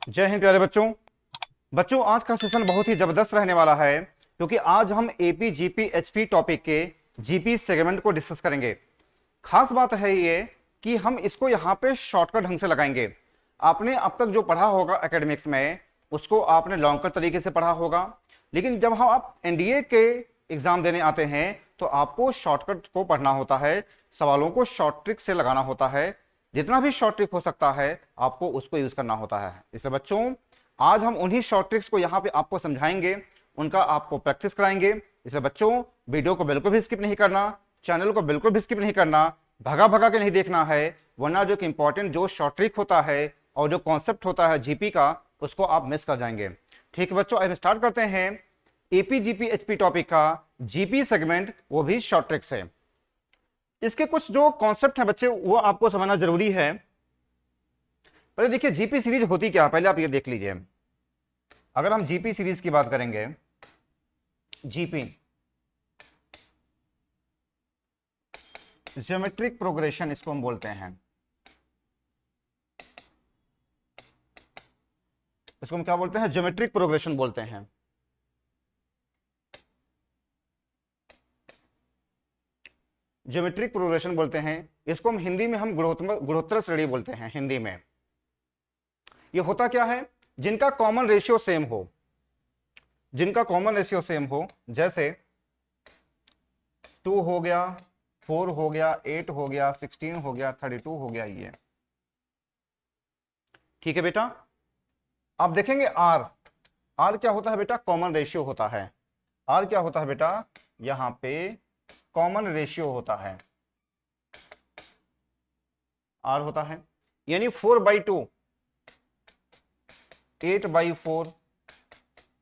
जय हिंद प्यारे बच्चों। बच्चों, आज का सेशन बहुत ही जबरदस्त रहने वाला है क्योंकि आज हम एपी जीपी एचपी टॉपिक के जीपी सेगमेंट को डिस्कस करेंगे। खास बात है ये कि हम इसको यहाँ पे शॉर्टकट ढंग से लगाएंगे। आपने अब तक जो पढ़ा होगा एकेडमिक्स में उसको आपने लॉन्ग कट तरीके से पढ़ा होगा, लेकिन जब हम आप एनडीए के एग्जाम देने आते हैं तो आपको शॉर्टकट को पढ़ना होता है, सवालों को शॉर्ट ट्रिक से लगाना होता है। जितना भी शॉर्ट ट्रिक हो सकता है आपको उसको यूज करना होता है। इसलिए बच्चों, आज हम उन्हीं शॉर्ट ट्रिक्स को यहाँ पे आपको समझाएंगे, उनका आपको प्रैक्टिस कराएंगे। इसलिए बच्चों, वीडियो को बिल्कुल भी स्किप नहीं करना, चैनल को बिल्कुल भी स्किप नहीं करना, भगा भगा के नहीं देखना है, वरना जो कि इंपॉर्टेंट जो शॉर्ट ट्रिक होता है और जो कॉन्सेप्ट होता है जीपी का उसको आप मिस कर जाएंगे। ठीक है बच्चों, अब स्टार्ट करते हैं एपी जीपी एचपी टॉपिक का जीपी सेगमेंट, वो भी शॉर्ट ट्रिक से। इसके कुछ जो कॉन्सेप्ट है बच्चे वो आपको समझना जरूरी है। पहले देखिए जीपी सीरीज होती क्या है, पहले आप ये देख लीजिए। अगर हम जीपी सीरीज की बात करेंगे, जीपी ज्योमेट्रिक प्रोग्रेशन इसको हम बोलते हैं। इसको हम क्या बोलते हैं? ज्योमेट्रिक प्रोग्रेशन बोलते हैं। ज्योमेट्रिक प्रोग्रेशन बोलते हैं इसको हम हिंदी में हम गुणोत्तर श्रेणी बोलते हैं हिंदी में। ये होता क्या है? जिनका कॉमन रेशियो सेम हो, जिनका कॉमन रेशियो सेम हो, जैसे 2 हो गया, 4 हो गया, 8 हो गया, 16 हो गया, 32 हो गया, ये ठीक है बेटा। आप देखेंगे आर, आर क्या होता है बेटा? कॉमन रेशियो होता है। आर क्या होता है बेटा? यहां पे कॉमन रेशियो होता है, आर होता है। यानी 4/2, 8/4,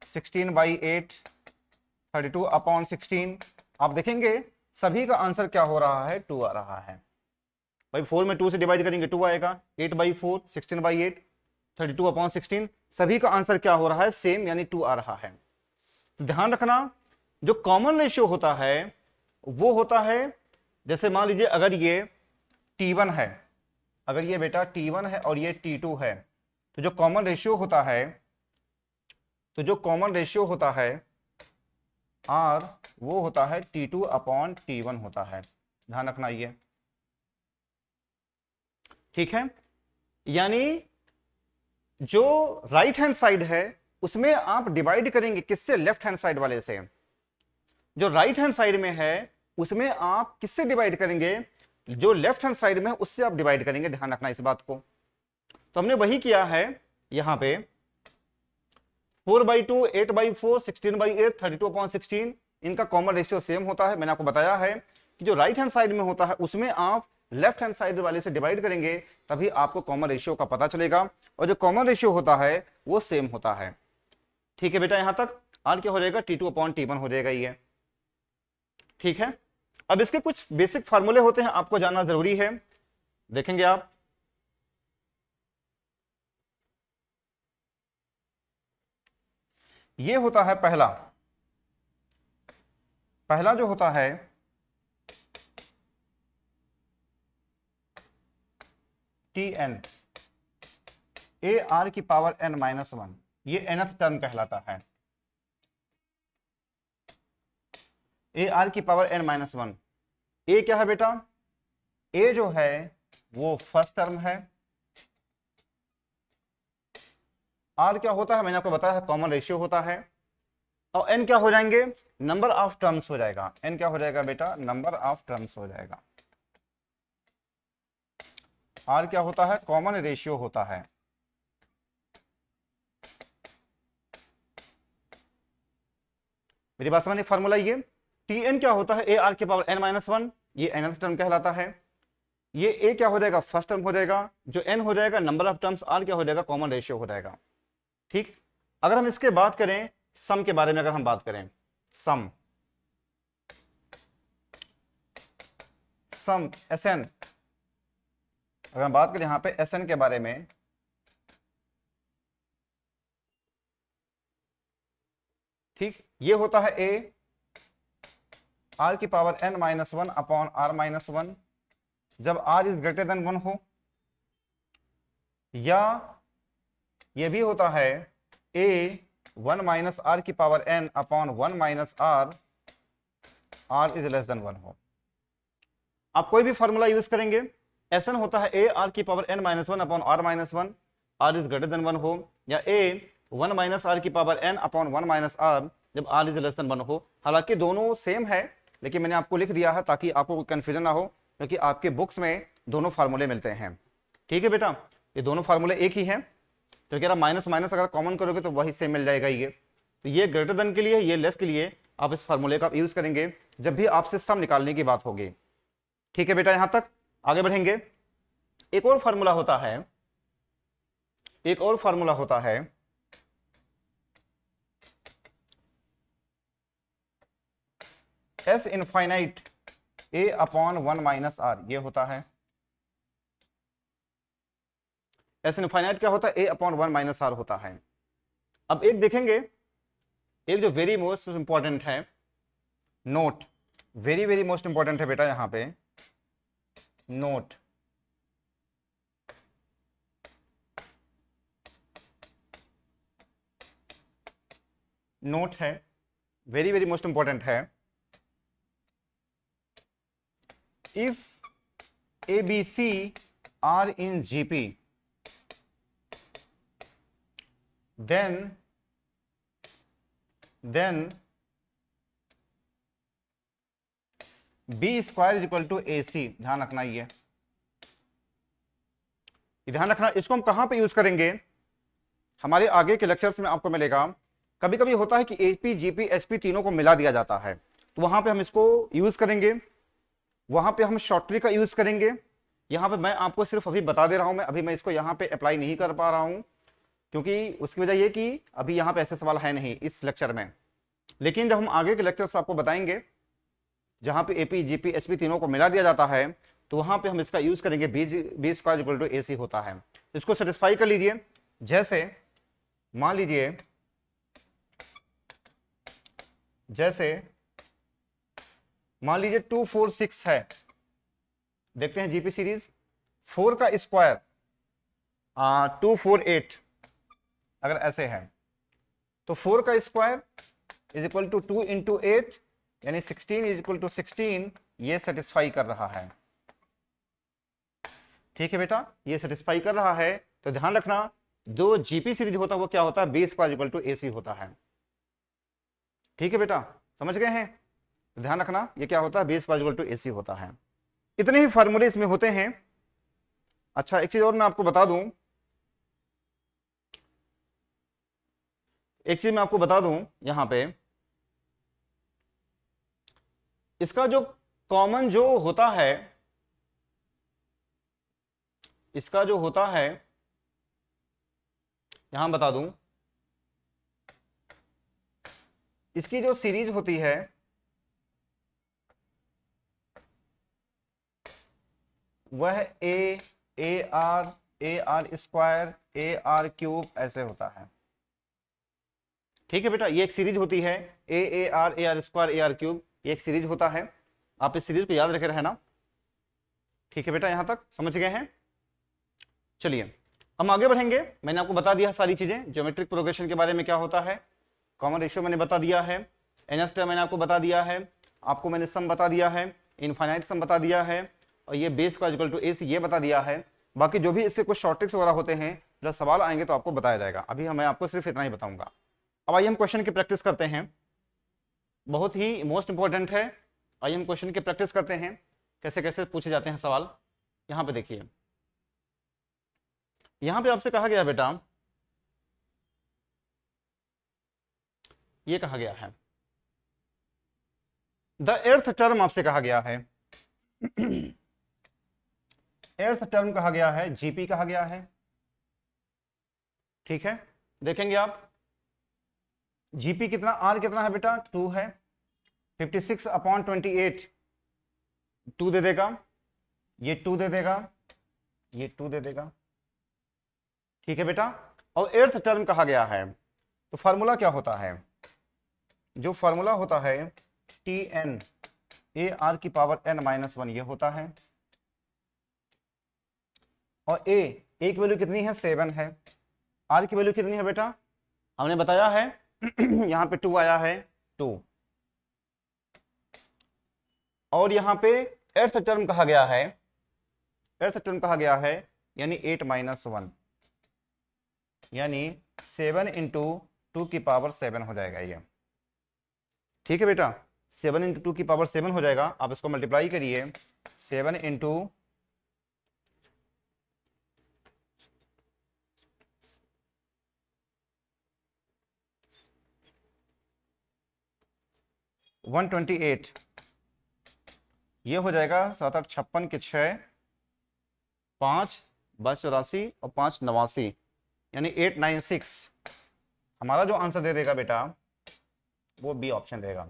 16/8, 32/16। आप देखेंगे सभी का आंसर क्या हो रहा है? 2 आ रहा है। भाई 4 में 2 से डिवाइड करेंगे 2 आएगा, 8/4, 16/8, 32/16, सभी का आंसर क्या हो रहा है? सेम, यानी 2 आ रहा है। तो ध्यान रखना, जो कॉमन रेशियो होता है वो होता है, जैसे मान लीजिए अगर ये T1 है, अगर ये बेटा T1 है और ये T2 है, तो जो कॉमन रेशियो होता है, तो जो कॉमन रेशियो होता है R, वो होता है T2/T1 होता है। ध्यान रखना ये, ठीक है। यानी जो राइट हैंड साइड है उसमें आप डिवाइड करेंगे किससे? लेफ्ट हैंड साइड वाले से। जो राइट हैंड साइड में है उसमें आप किससे डिवाइड करेंगे? जो लेफ्ट हैंड साइड में है उससे आप डिवाइड करेंगे। ध्यान रखना इस बात को। तो हमने वही किया है यहां पे, 4/2, 8/4, 16/8, 32/16, इनका कॉमन रेशियो सेम होता है। मैंने आपको बताया है कि जो राइट हैंड साइड में होता है उसमें आप लेफ्ट हैंड साइड वाले से डिवाइड करेंगे, तभी आपको कॉमन रेशियो का पता चलेगा, और जो कॉमन रेशियो होता है वो सेम होता है। ठीक है बेटा, यहां तक आर क्या हो जाएगा? T2/T1 हो जाएगा ये, ठीक है। अब इसके कुछ बेसिक फार्मूले होते हैं, आपको जानना जरूरी है। देखेंगे आप, ये होता है पहला, पहला जो होता है Tn, AR की पावर n-1, ये nth टर्म कहलाता है। AR की पावर n-1, ए क्या है बेटा? ए जो है वो फर्स्ट टर्म है। आर क्या होता है? मैंने आपको बताया है कॉमन रेशियो होता है। और एन क्या हो जाएंगे? नंबर ऑफ टर्म्स हो जाएगा। एन क्या हो जाएगा बेटा? नंबर ऑफ टर्म्स हो जाएगा। आर क्या होता है? कॉमन रेशियो होता है। मेरी बात समझिए, फॉर्मूला ये टी एन क्या होता है? ए आर के पावर n-1, ये nth टर्म कहलाता है। ये ए क्या हो जाएगा? फर्स्ट टर्म हो जाएगा। जो एन हो जाएगा नंबर ऑफ टर्म्स, आर क्या हो जाएगा? कॉमन रेशियो हो जाएगा। ठीक। अगर हम इसके बात करें सम के बारे में, अगर हम बात करें सम, सम Sn, अगर हम बात करें यहां पे Sn के बारे में, ठीक, ये होता है ए आर की पावर n-1/r-1, जब r इज ग्रेटर देन 1 हो, या ये भी होता है a 1 माइनस आर की power n upon 1 minus R, R is less than 1 हो। आप कोई भी फॉर्मूला यूज करेंगे, Sn होता है a r की power n minus 1 upon r minus 1, r is greater than 1 हो, या a 1 माइनस आर की power n upon 1 minus r जब r इज लेस देन 1 हो। हालांकि दोनों सेम है, लेकिन मैंने आपको लिख दिया है ताकि आपको कोई कंफ्यूजन ना हो, क्योंकि आपके बुक्स में दोनों फार्मूले मिलते हैं। ठीक है बेटा, ये दोनों फार्मूले एक ही हैं, तो अगर आप माइनस माइनस अगर कॉमन करोगे तो वही सेम मिल जाएगा ये। तो ये ग्रेटर देन के लिए, ये लेस के लिए आप इस फार्मूले का यूज करेंगे जब भी आपसे सम निकालने की बात होगी। ठीक है बेटा, यहां तक आगे बढ़ेंगे। एक और फार्मूला होता है, एक और फार्मूला होता है S infinite A upon 1 minus R, ये होता है एस इनफाइनाइट। क्या होता है? ए अपॉन 1 माइनस आर होता है। अब एक देखेंगे, एक जो वेरी मोस्ट इंपॉर्टेंट है, note, very very most important है बेटा, यहां पे नोट, नोट है, वेरी वेरी मोस्ट इंपॉर्टेंट है। If a b c are in GP, then b square is equal to a c. ध्यान रखना, ये ध्यान रखना, इसको हम कहां पे यूज करेंगे, हमारे आगे के लेक्चर्स में आपको मिलेगा। कभी कभी होता है कि एपी जीपी एचपी तीनों को मिला दिया जाता है, तो वहां पे हम इसको यूज करेंगे, वहां पे हम शॉर्ट ट्रिक का यूज करेंगे। यहां पे मैं आपको सिर्फ अभी बता दे रहा हूं, अभी मैं इसको यहां पे अप्लाई नहीं कर पा रहा हूं, क्योंकि उसकी वजह ये कि अभी यहां पे ऐसे सवाल है नहीं इस लेक्चर में। लेकिन जब हम आगे के लेक्चर्स आपको बताएंगे, जहां पे एपी जीपी एचपी तीनों को मिला दिया जाता है, तो वहां पे हम इसका यूज करेंगे। B square equal to a सी होता है। इसको सेटिस्फाई कर लीजिए। जैसे मान लीजिए, जैसे मान लीजिए 2 4 6 है, देखते हैं जीपी सीरीज, 4 का स्क्वायर 2 4 8, अगर ऐसे है तो 4 का square is equal to 2 into 8, यानी 16 इज इक्वल टू 16, ये सेटिस्फाई कर रहा है। ठीक है बेटा, ये सेटिस्फाई कर रहा है। तो ध्यान रखना, जो जीपी सीरीज होता है वो क्या होता है, B square equal to a सी होता है। ठीक है बेटा, समझ गए हैं? तो ध्यान रखना, ये क्या होता है, B square equal to a सी होता है। इतने ही फार्मूले इसमें होते हैं। अच्छा, एक चीज और मैं आपको बता दूं, एक चीज मैं आपको बता दूं यहां पे, इसका जो कॉमन जो होता है, इसका जो होता है, यहां बता दूं, इसकी जो सीरीज होती है वह A R square a r cube ऐसे होता है। ठीक है बेटा, ये एक सीरीज होती है, A are square a r cube, ये एक सीरीज होता है। आप इस सीरीज को याद रखे रहना। ठीक है बेटा, यहां तक समझ गए हैं? चलिए हम आगे बढ़ेंगे। मैंने आपको बता दिया सारी चीजें, ज्योमेट्रिक प्रोग्रेशन के बारे में क्या होता है, कॉमन रेशियो मैंने बता दिया है, एनएस टर्म मैंने आपको बता दिया है, आपको मैंने सम बता दिया है, इनफाइनाइट सम बता दिया है, और ये बेस का इक्वल टू ए सी ये बता दिया है। बाकी जो भी इसके कुछ शॉर्ट ट्रिक्स वगैरह होते हैं, जब सवाल आएंगे तो आपको बताया जाएगा। अभी मैं आपको सिर्फ इतना ही बताऊंगा। अब आइए हम क्वेश्चन की प्रैक्टिस करते हैं, बहुत ही मोस्ट इंपॉर्टेंट है। आइए हम क्वेश्चन की प्रैक्टिस करते हैं, कैसे कैसे पूछे जाते हैं सवाल। यहां पे देखिए, यहां पे आपसे कहा गया बेटा, ये कहा गया है द एर्थ टर्म, आपसे कहा गया है एर्थ टर्म कहा गया है, जीपी कहा गया है। ठीक है, देखेंगे आप, जीपी कितना, आर कितना है बेटा, 2 है, 56 अपॉन 28, 2 दे देगा, ये 2 दे देगा, ये 2 दे देगा। ठीक है बेटा, और एर्थ टर्म कहा गया है, तो फार्मूला क्या होता है, जो फार्मूला होता है टी एन ए आर की पावर एन माइनस 1, ये होता है। और ए की वैल्यू कितनी है, 7 है, आर की वैल्यू कितनी है बेटा, हमने बताया है यहां पे 2 आया है 2, और यहां पे एर्थ टर्म कहा गया है, एर्थ टर्म कहा गया है, यानी 8 - 1, यानी 7 इंटू 2 की पावर 7 हो जाएगा ये। ठीक है बेटा, 7 इंटू 2 की पावर 7 हो जाएगा। आप इसको मल्टीप्लाई करिए, 7 इंटू 128, ये हो जाएगा 7 8 56 के 6, 5 10 84 और 5 89, यानी 896। हमारा जो आंसर दे देगा बेटा वो बी ऑप्शन देगा।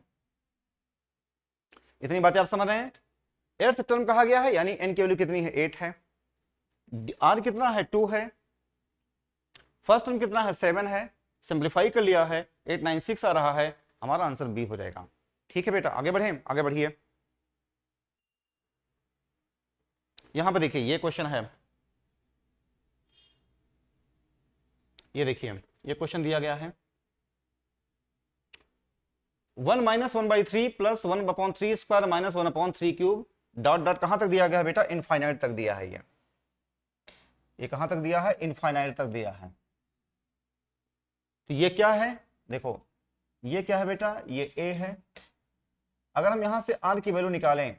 इतनी बातें आप समझ रहे हैं। एर्थ टर्म कहा गया है, यानी एन की वैल्यू कितनी है, 8 है, आर कितना है, 2 है, फर्स्ट टर्म कितना है, 7 है, सिंप्लीफाई कर लिया है, 896 आ रहा है, हमारा आंसर बी हो जाएगा। ठीक है बेटा, आगे बढ़े, आगे बढ़िए। यहां पे देखिए ये क्वेश्चन है, ये देखिए ये क्वेश्चन दिया गया है 1 - 1/3 plus 1/3 square minus 1/3 cube dot dot कहां तक दिया गया है बेटा, इनफाइनाइट तक दिया है। ये कहां तक दिया है, इनफाइनाइट तक दिया है। तो ये क्या है, देखो ये क्या है बेटा, ये ए है। अगर हम यहां से आर की वैल्यू निकालें,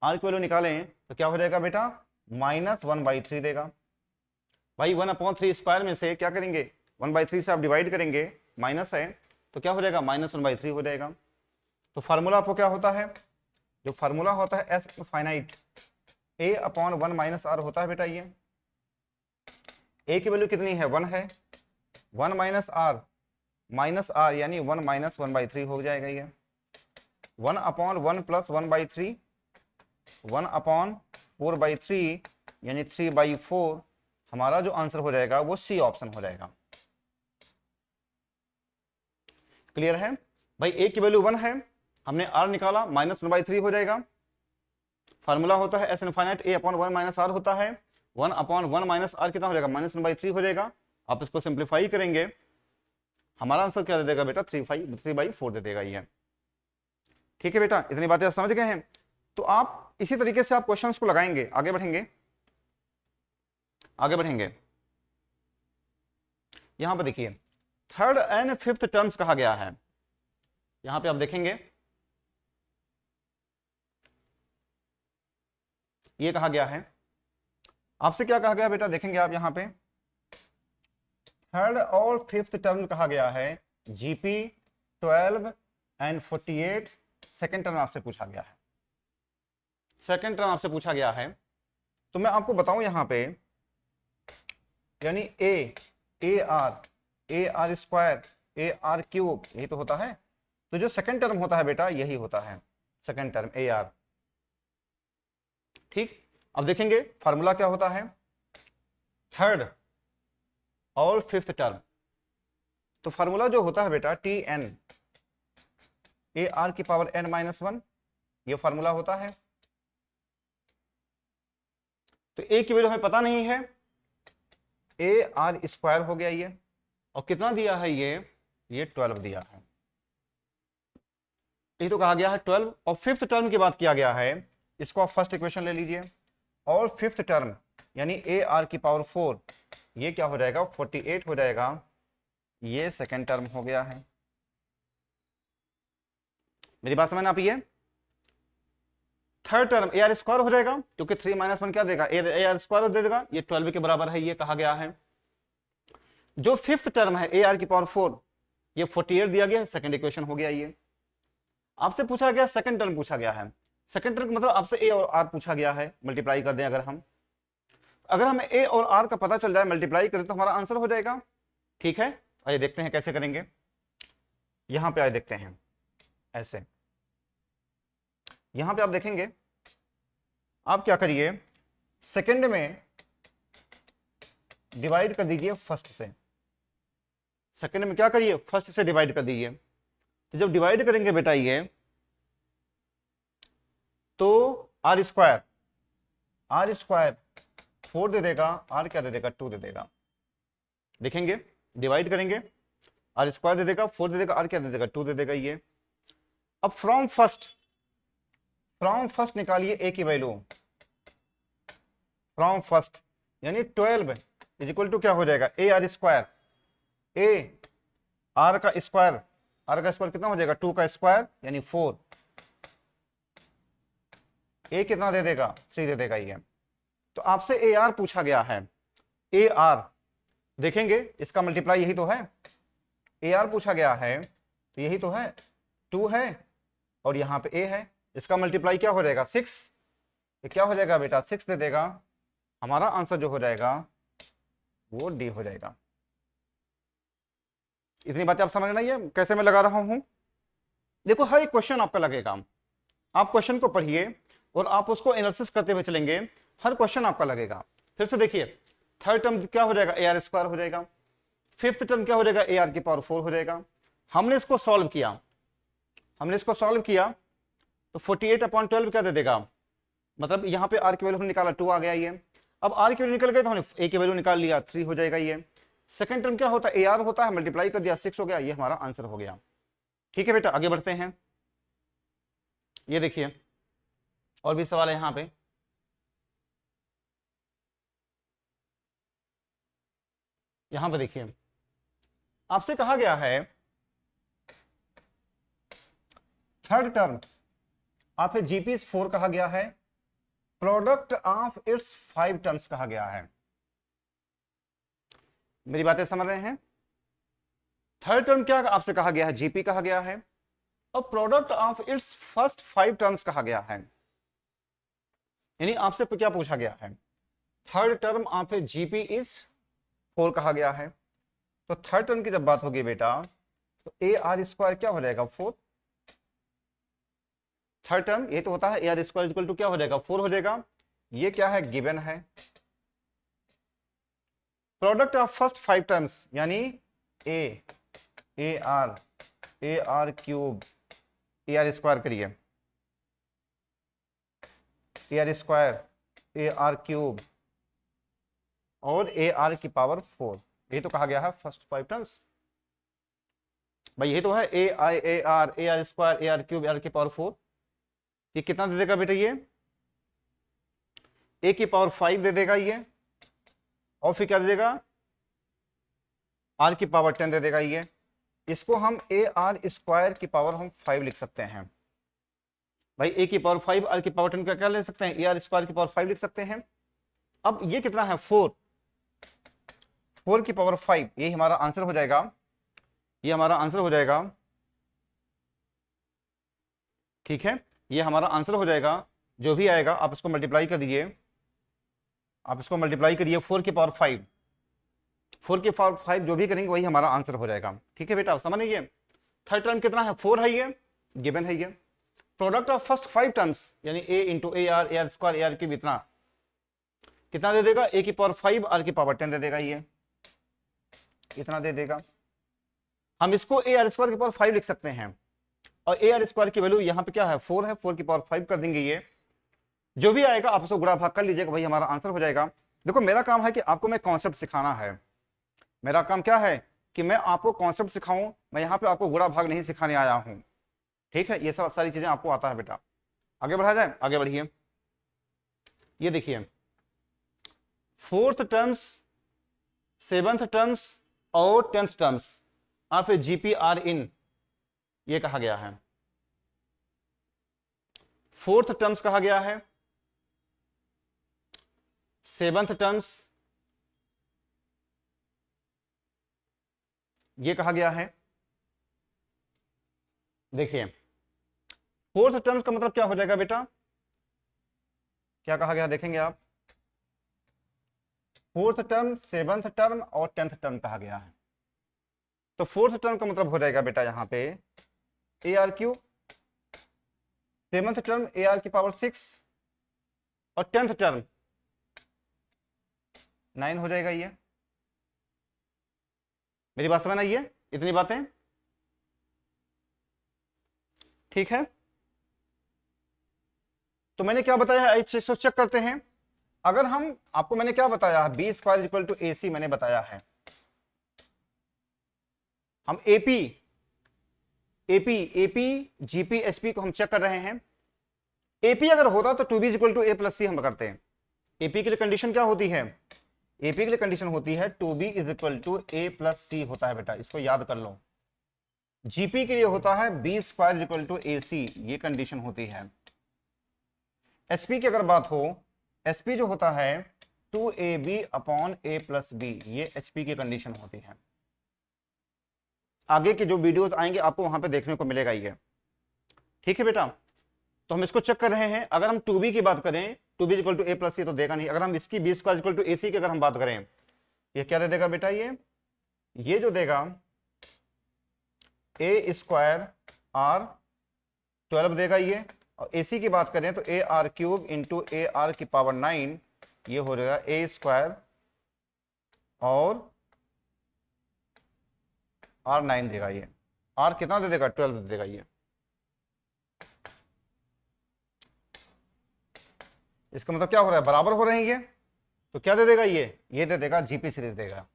आर की वैल्यू निकालें तो क्या हो जाएगा बेटा, -1/3 देगा। भाई 1/3 स्क्वायर में से क्या करेंगे, 1/3 से आप डिवाइड करेंगे, माइनस है तो क्या हो जाएगा, -1/3 हो जाएगा। तो फार्मूला आपको क्या होता है, जो फार्मूला होता है एस इनफाइनाइट A/1 - R होता है बेटा। ये ए की वैल्यू कितनी है, 1 है, 1 - R यानी 1 - 1/3 हो जाएगा। ये 1/1 प्लस 1/3, 1/4/3 यानी 3/4। हमारा जो आंसर हो जाएगा वो सी ऑप्शन हो जाएगा। क्लियर है भाई, ए की वैल्यू 1 है, हमने आर निकाला, -1/3 हो जाएगा। फार्मूला होता है एस इनफाइनाइट A/1 - R होता है, 1/1 - R कितना हो जाएगा, -1/3 हो जाएगा। आप इसको सिंप्लीफाई करेंगे, हमारा आंसर क्या दे देगा बेटा, 3/4 दे देगा ये। ठीक है बेटा, इतनी बातें आप समझ गए हैं। तो आप इसी तरीके से आप क्वेश्चंस को लगाएंगे, आगे बढ़ेंगे, आगे बढ़ेंगे। यहां पर देखिए थर्ड एंड फिफ्थ टर्म्स कहा गया है। यहां पे आप देखेंगे ये कहा गया है, आपसे क्या कहा गया बेटा, देखेंगे आप यहां पे थर्ड और फिफ्थ टर्म कहा गया है, जीपी 12 एंड 48 सेकेंड टर्म आपसे पूछा गया है, सेकेंड टर्म आपसे पूछा गया है। तो मैं आपको बताऊं यहां पे, यानी a are square AR cube यही तो होता है। तो जो सेकेंड टर्म होता है बेटा यही होता है सेकेंड टर्म AR। ठीक, अब देखेंगे फार्मूला क्या होता है थर्ड और फिफ्थ टर्म। तो फार्मूला जो होता है बेटा TN AR की पावर n-1, ये फार्मूला होता है। तो ए की वैल्यू हमें पता नहीं है, AR स्क्वायर हो गया ये, और कितना दिया है ये 12 दिया है, यही तो कहा गया है 12। और फिफ्थ टर्म की बात किया गया है, इसको आप फर्स्ट इक्वेशन ले लीजिए, और फिफ्थ टर्म यानी AR की पावर 4, ये क्या हो जाएगा 48 हो जाएगा, ये सेकेंड टर्म हो गया है। मेरी बात समझ आप, ये थर्ड टर्म AR स्क्वायर हो जाएगा, क्योंकि 3 - 1 क्या देगा, AR स्क्वायर दे देगा, ये 12 के बराबर है, ये कहा गया है। जो फिफ्थ टर्म है AR की पावर 4, ये 48 दिया गया है, सेकंड इक्वेशन हो गया। ये आपसे पूछा गया सेकंड टर्म पूछा गया है, सेकंड टर्म मतलब आपसे A और R पूछा गया है, मल्टीप्लाई कर दें अगर हमें A और R का पता चल जाए, मल्टीप्लाई करें तो हमारा आंसर हो जाएगा। ठीक है, आइए देखते हैं कैसे करेंगे। यहां पे आइए देखते हैं, ऐसे यहां पे आप देखेंगे, आप क्या करिए, सेकंड में डिवाइड कर दीजिए फर्स्ट से, सेकंड में क्या करिए, फर्स्ट से डिवाइड कर दीजिए। तो जब डिवाइड करेंगे बेटा ये, तो आर स्क्वायर 4 दे देगा, आर क्या दे देगा, 2 दे देगा। देखेंगे, डिवाइड करेंगे, आर स्क्वायर दे देगा, 4 दे देगा, आर क्या दे देगा, 2 दे देगा ये। अब फ्रॉम फर्स्ट निकालिए ए की वैल्यू, फ्रॉम फर्स्ट यानी 12 इज इक्वल टू क्या हो जाएगा, a are square, a are का स्क्वायर, आर का स्क्वायर कितना हो जाएगा, 2 का स्क्वायर यानी 4, ए कितना दे देगा, 3 दे देगा ये। तो आपसे ए आर पूछा गया है, ए आर देखेंगे इसका मल्टीप्लाई यही तो है, ए आर पूछा गया है तो यही तो है, 2 है और यहां पे ए है, इसका मल्टीप्लाई क्या हो जाएगा 6, तो क्या हो जाएगा बेटा 6 दे देगा। हमारा आंसर जो हो जाएगा वो डी हो जाएगा। इतनी बातें आप समझ नहीं है कैसे मैं लगा रहा हूं। देखो हर एक क्वेश्चन आपका लगेगा, आप क्वेश्चन को पढ़िए और आप उसको एनालिसिस करते हुए चलेंगे, हर क्वेश्चन आपका लगेगा। फिर से देखिए, थर्ड टर्म क्या हो जाएगा, ए आर स्क्वायर हो जाएगा, फिफ्थ टर्म क्या हो जाएगा, ए आर की पावर 4 हो जाएगा। हमने इसको सॉल्व किया, तो 48/12 क्या दे देगा, मतलब यहाँ पे आर की वैल्यू निकाला 2 आ गया ये। अब आर की वैल्यू निकल गई तो हमने ए की वैल्यू निकाल लिया, 3 हो जाएगा ये। सेकंड टर्म क्या होता है, ए आर होता है, मल्टीप्लाई कर दिया 6 हो गया, ये हमारा आंसर हो गया। ठीक है बेटा, आगे बढ़ते हैं। ये देखिए और भी सवाल है यहाँ पे, यहां पे देखिए आपसे कहा गया है थर्ड टर्म आप जीपी 4 कहा गया है, प्रोडक्ट ऑफ इट्स 5 टर्म्स कहा गया है। मेरी बातें समझ रहे हैं, थर्ड टर्म क्या आपसे कहा गया है, जीपी कहा गया है, और product of its first 5 terms कहा गया है। यानी आपसे क्या पूछा गया है, third term of A GP is 4 कहा गया है। तो थर्ड टर्म की जब बात होगी बेटा तो ए आर स्क्वायर क्या हो जाएगा 4, थर्ड टर्म ये तो होता है A are square equal to क्या हो जाएगा 4 हो जाएगा। ये क्या है, गिवन है। प्रोडक्ट ऑफ फर्स्ट 5 टर्म्स यानी a r cube, a are square करिए, a are square, a r cube और ए आर की पावर 4, ये तो कहा गया है फर्स्ट 5 टर्म्स। भाई यही तो है, A are square, a r cube, a are की पावर 4। ये कितना दे देगा बेटा, ये ए की पावर 5 दे देगा ये, और फिर क्या दे देगा, आर की पावर 10 दे देगा ये। इसको हम ए आर स्क्वायर की पावर हम 5 लिख सकते हैं। भाई ए की पावर 5, आर की पावर 10 का क्या ले सकते हैं, ए आर स्क्वायर की पावर 5 लिख सकते हैं। अब ये कितना है 4 की पावर 5, ये हमारा आंसर हो जाएगा, ये हमारा आंसर हो जाएगा। ठीक है, ये हमारा आंसर हो जाएगा। जो भी आएगा आप इसको मल्टीप्लाई कर दीजिए, आप इसको मल्टीप्लाई करिए 4 की पावर 5, 4 की पावर 5 जो भी करेंगे वही हमारा आंसर हो जाएगा। ठीक है बेटा, आप समझ लीजिए। थर्ड टर्म कितना है 4 है, ये गिवन है ये। प्रोडक्ट ऑफ फर्स्ट 5 टर्म्स यानी a into a are square, a r cube, इतना कितना दे देगा, ए की पावर 5, आर की पावर 10 दे देगा, ये इतना दे देगा। हम इसको ए आर स्क्वायर की पावर 5 लिख सकते हैं, और ए आर स्क्वायर की वैल्यू यहाँ पे क्या है 4 है, 4 की पावर 5 कर देंगे ये। जो भी आएगा आप उसको गुणा भाग कर लीजिएगा, वही हमारा आंसर हो जाएगा। देखो मेरा काम है कि आपको मैं कॉन्सेप्ट सिखाना है, मेरा काम क्या है कि मैं आपको कॉन्सेप्ट सिखाऊं, मैं यहाँ पे आपको गुणा भाग नहीं सिखाने आया हूं। ठीक है, ये सब सारी चीजें आपको आता है बेटा। आगे बढ़ा जाए, आगे बढ़िए। ये देखिए फोर्थ टर्म्स, सेवंथ टर्म्स और 10th टर्म्स आप जीपी आर इन, ये कहा गया है। फोर्थ टर्म्स कहा गया है, सेवंथ टर्म्स ये कहा गया है। देखिए फोर्थ टर्म्स का मतलब क्या हो जाएगा बेटा, क्या कहा गया देखेंगे आप, फोर्थ टर्म, सेवंथ टर्म और 10th टर्म कहा गया है। तो फोर्थ टर्म का मतलब हो जाएगा बेटा यहां पे A R Q, seventh term a are की पावर 6 और 10th टर्म 9 हो जाएगा ये। मेरी बात समझ आई है, इतनी बातें ठीक है। तो मैंने क्या बताया है, इसको चेक करते हैं। अगर हम आपको मैंने क्या बताया है, B square equal to a सी मैंने बताया है। हम AP AP AP GP HP को हम चेक कर रहे हैं। एपी अगर होता तो two b equal to a plus c हम करते हैं। एपी के लिए कंडीशन क्या होती है, एपी के लिए कंडीशन होती है two b is equal to a plus c होता है बेटा, इसको याद कर लो। जीपी के लिए होता है B square equal to a सी, ये कंडीशन होती है। एचपी की अगर बात हो, एचपी जो होता है two A B upon A plus B, ये एचपी की कंडीशन होती है। आगे के जो वीडियोस आएंगे आपको वहां पे देखने को मिलेगा ये, ठीक है बेटा। तो हम इसको चेक कर रहे हैं। अगर हम टू बी की बात करें, two b equal to a plus c तो देगा नहीं। अगर हम इसकी b square equal to a c की अगर हम बात करें, ये क्या दे देगा बेटा, ये जो देगा ए स्क्वायर आर 12 देगा ये। और ए सी की बात करें तो ए r cube into a are की पावर 9, ये हो जाएगा ए स्क्वायर और आर 9 देगा ये। आर कितना दे देगा, 12 दे देगा ये। इसका मतलब क्या हो रहा है, बराबर हो रहे हैं ये, तो क्या दे देगा ये दे देगा जीपी सीरीज देगा।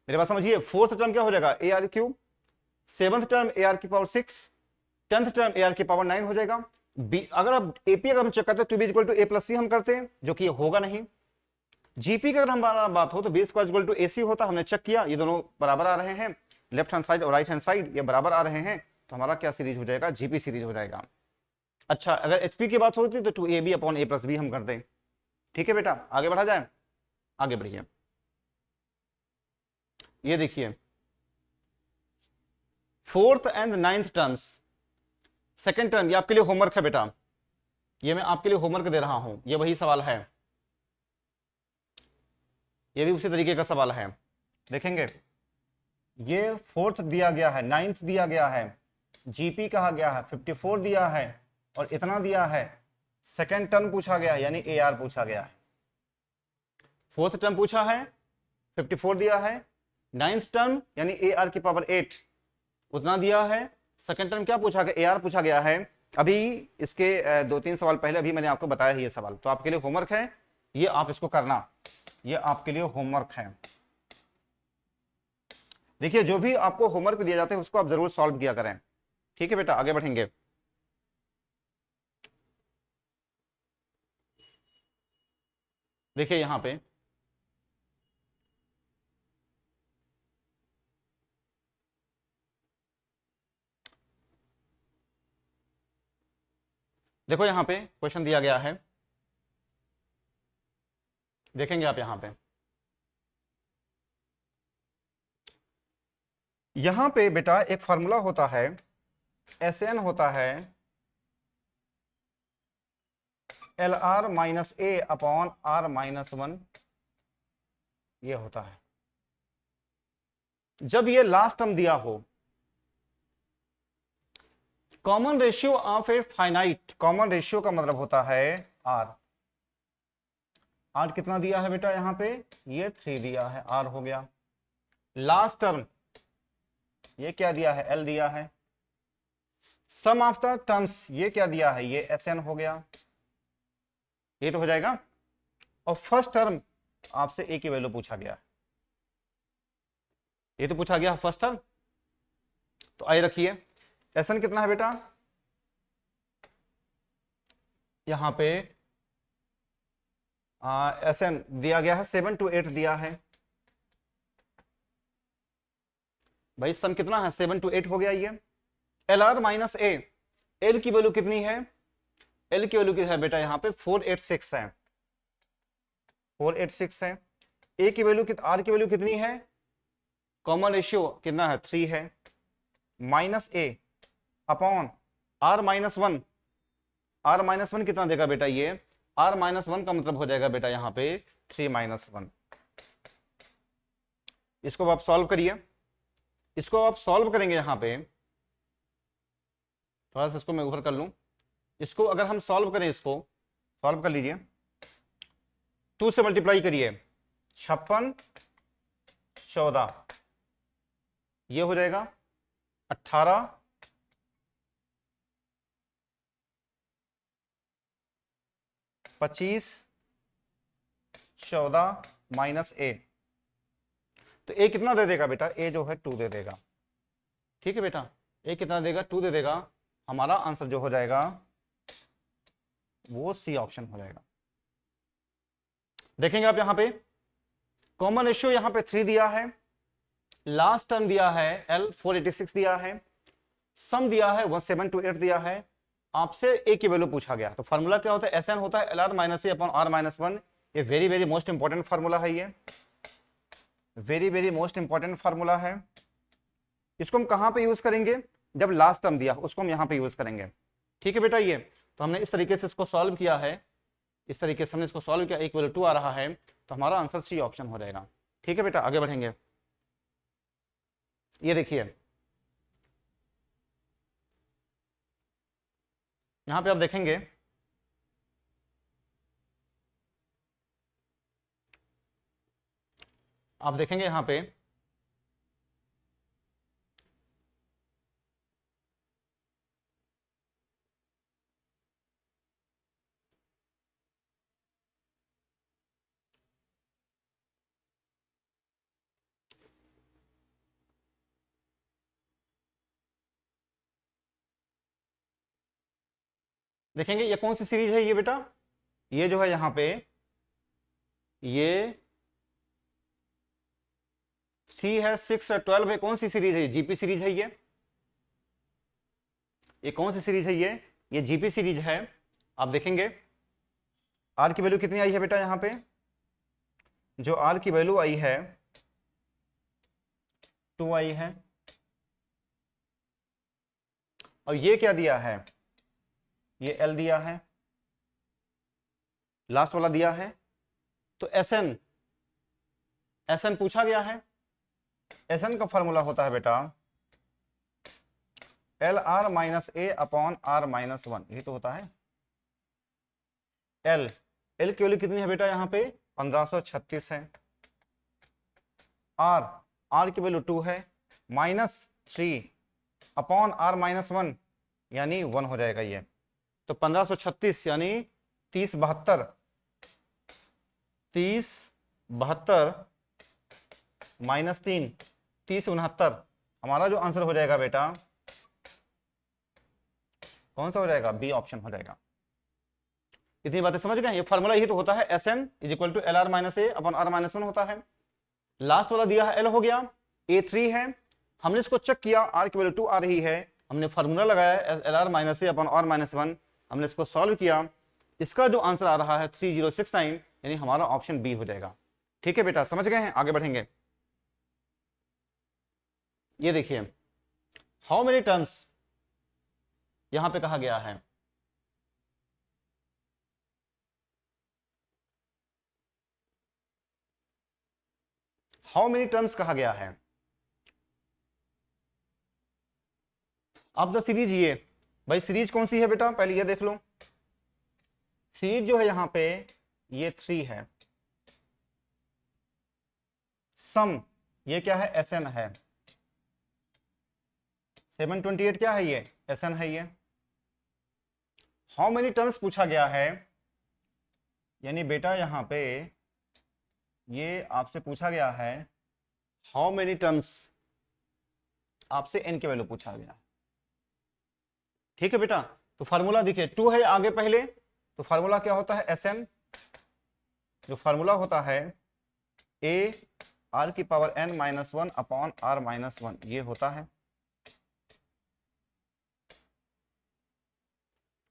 मेरे बात समझिए। फोर्थ टर्म क्या हो जाएगा, a r cube, seventh term a are की power 6, 10th term a are की पावर 9 हो जाएगा। अगर अब एपी अगर हम चेक करते हैं two b equal to a plus c हम करते हैं, जो कि होगा नहीं। जीपी की अगर हम बात हो तो B square equal to a सी होता, हमने चेक किया ये दोनों बराबर आ रहे हैं, लेफ्ट हैंड साइड और राइट हैंड साइड ये बराबर आ रहे हैं, तो हमारा क्या सीरीज हो जाएगा, जीपी सीरीज हो जाएगा। अच्छा, अगर एचपी की बात होती तो two A B upon A plus B हम करते हैं। ठीक है बेटा, आगे बढ़ा जाए, आगे बढ़िए। ये देखिए fourth and ninth terms, second term, ये आपके लिए होमवर्क है बेटा, ये मैं आपके लिए होमवर्क दे रहा हूं, ये वही सवाल है, ये भी उसी तरीके का सवाल है। देखेंगे ये फोर्थ दिया गया है, नाइन्थ दिया गया है, जीपी कहा गया है, 54 दिया है और इतना दिया है। सेकेंड टर्म पूछा गया है यानी ए आर पूछा गया है। फोर्थ टर्म पूछा है, 54 दिया है। नाइन्थ टर्म यानी ए आर की पावर 8 उतना दिया है। सेकेंड टर्म क्या पूछा गया, ए आर पूछा गया है। अभी इसके 2-3 सवाल पहले अभी मैंने आपको बताया है ये सवाल, तो आपके लिए होमवर्क है, ये आप इसको करना, ये आपके लिए होमवर्क है। देखिए जो भी आपको होमवर्क दिया जाता है उसको आप जरूर सॉल्व किया करें। ठीक है बेटा, आगे बढ़ेंगे। देखिए यहां पे देखो, यहां पे क्वेश्चन दिया गया है, देखेंगे आप यहां पे। यहां पे बेटा एक फार्मूला होता है, एस एन होता है L R minus A upon R minus 1, ये होता है। जब ये लास्ट टर्म दिया हो, common ratio of a finite, common ratio का मतलब होता है आर। आर कितना दिया है बेटा, यहां पे ये 3 दिया है, आर हो गया। लास्ट टर्म ये क्या दिया है, एल दिया है। सम ऑफ द टर्म्स ये क्या दिया है, ये एस एन हो गया, ये तो हो जाएगा। और फर्स्ट टर्म आपसे ए की वैल्यू पूछा गया, ये तो पूछा गया फर्स्ट टर्म, तो आइए रखिए एस एन कितना है बेटा, यहां पे एस एन दिया गया है 7 to 8 दिया है। भाई सम कितना है, 7 to 8 हो गया ये। एल आर माइनस ए, एल की वैल्यू कितनी है, एल की वैल्यू कितना है बेटा, यहां पे 486 है, 486 है। ए की वैल्यू आर की वैल्यू कितनी है, कॉमन रेशियो कितना है 3 है, minus A upon R minus 1, R minus 1 कितना देगा बेटा, ये आर माइनस 1 का मतलब हो जाएगा बेटा यहां पे 3 माइनस 1। इसको आप सॉल्व करिए, इसको आप सॉल्व करेंगे यहां पे, थोड़ा सा इसको मैं ऊपर कर लूं, इसको अगर हम सॉल्व करें, इसको सॉल्व कर लीजिए, 2 से मल्टीप्लाई करिए, 56 14, ये हो जाएगा 18, 25 14 माइनस ए, तो ए कितना दे देगा बेटा, ए जो है 2 दे देगा। ठीक है बेटा, ए कितना देगा, 2 दे देगा। हमारा आंसर जो हो जाएगा वो सी ऑप्शन हो जाएगा। देखेंगे आप यहां पे कॉमन रेशियो यहां पे 3 दिया है, लास्ट टर्म दिया है L 486 दिया है, सम दिया है 1728 दिया है, आपसे ए की वैल्यू पूछा गया। तो फार्मूला क्या होता है, एस एन होता है LR minus A upon R minus 1। ये very very most important formula है, ये very very most important formula है। इसको हम कहां पे यूज करेंगे, जब लास्ट टर्म दिया उसको हम यहां पे यूज करेंगे। ठीक है बेटा, ये तो हमने इस तरीके से इसको सॉल्व किया है, इस तरीके से हमने इसको सॉल्व किया, इक्वल टू आ रहा है, तो हमारा आंसर सी ऑप्शन हो जाएगा। ठीक है बेटा, आगे बढ़ेंगे। ये देखिए यहां पे आप देखेंगे यहां पे देखेंगे ये कौन सी सीरीज है, ये बेटा ये जो है यहां पे ये 3 है, 6 है, 12 है, कौन सी सीरीज है, जीपी सीरीज है। ये कौन सी सीरीज है, ये जीपी सीरीज है। आप देखेंगे आर की वैल्यू कितनी आई है बेटा, यहां पे जो आर की वैल्यू आई है 2 आई है, और ये क्या दिया है, ये एल दिया है, लास्ट वाला दिया है। तो एसएन पूछा गया है, एसएन का फॉर्मूला होता है बेटा L R minus A upon R minus 1, यही तो होता है। एल की वैल्यू कितनी है बेटा, यहां पे 1536 है। आर की वैल्यू 2 है, माइनस 3 अपॉन आर माइनस 1 यानी 1 हो जाएगा ये। तो 1536 यानी 3072 माइनस 3 3069, हमारा जो आंसर हो जाएगा बेटा कौन सा हो जाएगा, बी ऑप्शन हो जाएगा। इतनी बातें समझ गए, ये फार्मूला यही तो होता है, S N is equal to L R minus A upon R minus 1 होता है। लास्ट वाला दिया है एल हो गया, ए 3 है, हमने इसको चेक किया आर की वैल्यू 2 आ रही है, हमने फार्मूला लगाया L R minus A upon R minus 1, हमने इसको सॉल्व किया, इसका जो आंसर आ रहा है 3069 यानी हमारा ऑप्शन बी हो जाएगा। ठीक है बेटा, समझ गए हैं, आगे बढ़ेंगे। ये देखिए हाउ मेनी टर्म्स यहां पे कहा गया है, हाउ मेनी टर्म्स कहा गया है। अब द सीरीज, ये भाई सीरीज कौन सी है बेटा, पहले ये देख लो। सीरीज जो है यहां पे ये 3 है, सम ये क्या है, एस एन है, 728 क्या है, ये एस एन है। ये हाउ मेनी टर्म्स पूछा गया है, यानी बेटा यहां पे ये आपसे पूछा गया है हाउ मेनी टर्म्स, आपसे एन की वैल्यू पूछा गया है। ठीक है बेटा, तो फार्मूला देखिए 2 है आगे पहले, तो फार्मूला क्या होता है, एस एन, जो फार्मूला होता है ए आर की power N minus 1 upon R minus 1, ये होता है।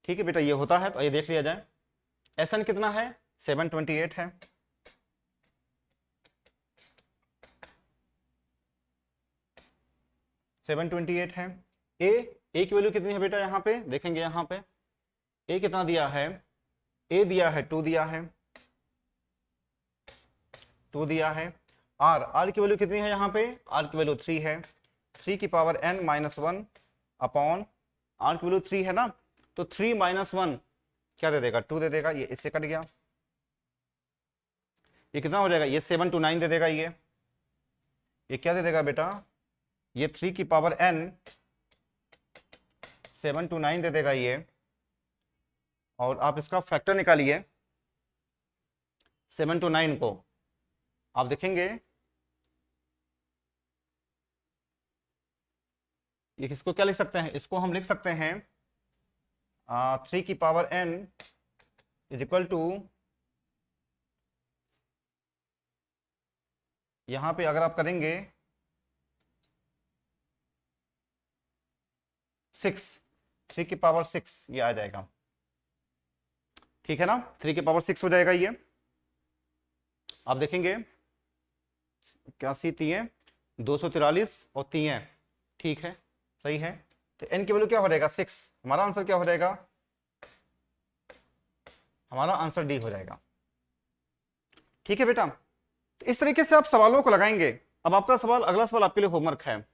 ठीक है बेटा, ये होता है, तो ये देख लिया जाए। एस एन कितना है, 728 है। है। ए की वैल्यू कितनी है बेटा, यहां पे देखेंगे, यहां पे ए कितना दिया है, ए दिया है 2 दिया है, 2 दिया है। आर की वैल्यू कितनी है, यहां पे आर की वैल्यू 3 है, 3 की power N minus 1 upon R की वैल्यू 3 है ना, तो 3 माइनस 1 क्या दे देगा, 2 दे देगा, ये इससे कट गया, ये कितना हो जाएगा, ये 729 दे देगा, ये क्या दे देगा बेटा, ये 3 की पावर n 729 दे देगा ये, और आप इसका फैक्टर निकालिए, 7 to 9 को आप देखेंगे, ये किसको क्या लिख सकते हैं, इसको हम लिख सकते हैं 3 की power n is equal to, यहां पे अगर आप करेंगे 6, 3 की पावर 6 ये आ जाएगा, ठीक है ना, 3 की पावर 6 हो जाएगा ये। आप देखेंगे क्या सी तीन 243 और तीन, ठीक है, सही है। तो n की वैल्यू क्या हो जाएगा 6, हमारा आंसर क्या हो जाएगा, हमारा आंसर डी हो जाएगा, ठीक है बेटा। तो इस तरीके से आप सवालों को लगाएंगे। अब आपका सवाल, अगला सवाल आपके लिए होमवर्क है,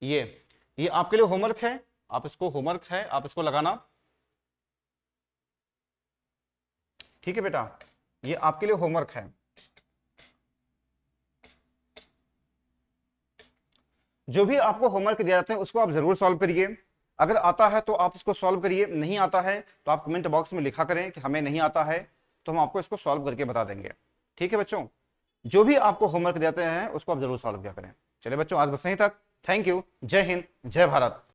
ये आपके लिए होमवर्क है, आप इसको होमवर्क है, आप इसको लगाना, ठीक है बेटा, ये आपके लिए होमवर्क है। जो भी आपको होमवर्क दिया जाता है उसको आप जरूर सॉल्व करिए। अगर आता है तो आप इसको सॉल्व करिए, नहीं आता है तो आप कमेंट बॉक्स में लिखा करें कि हमें नहीं आता है, तो हम आपको इसको सॉल्व करके बता देंगे, ठीक है बच्चों। जो भी आपको होमवर्क देते हैं उसको आप जरूर सॉल्व किया करें। चलिए बच्चों, आज बस यहीं तक। Thank you. जय हिंद, जय भारत।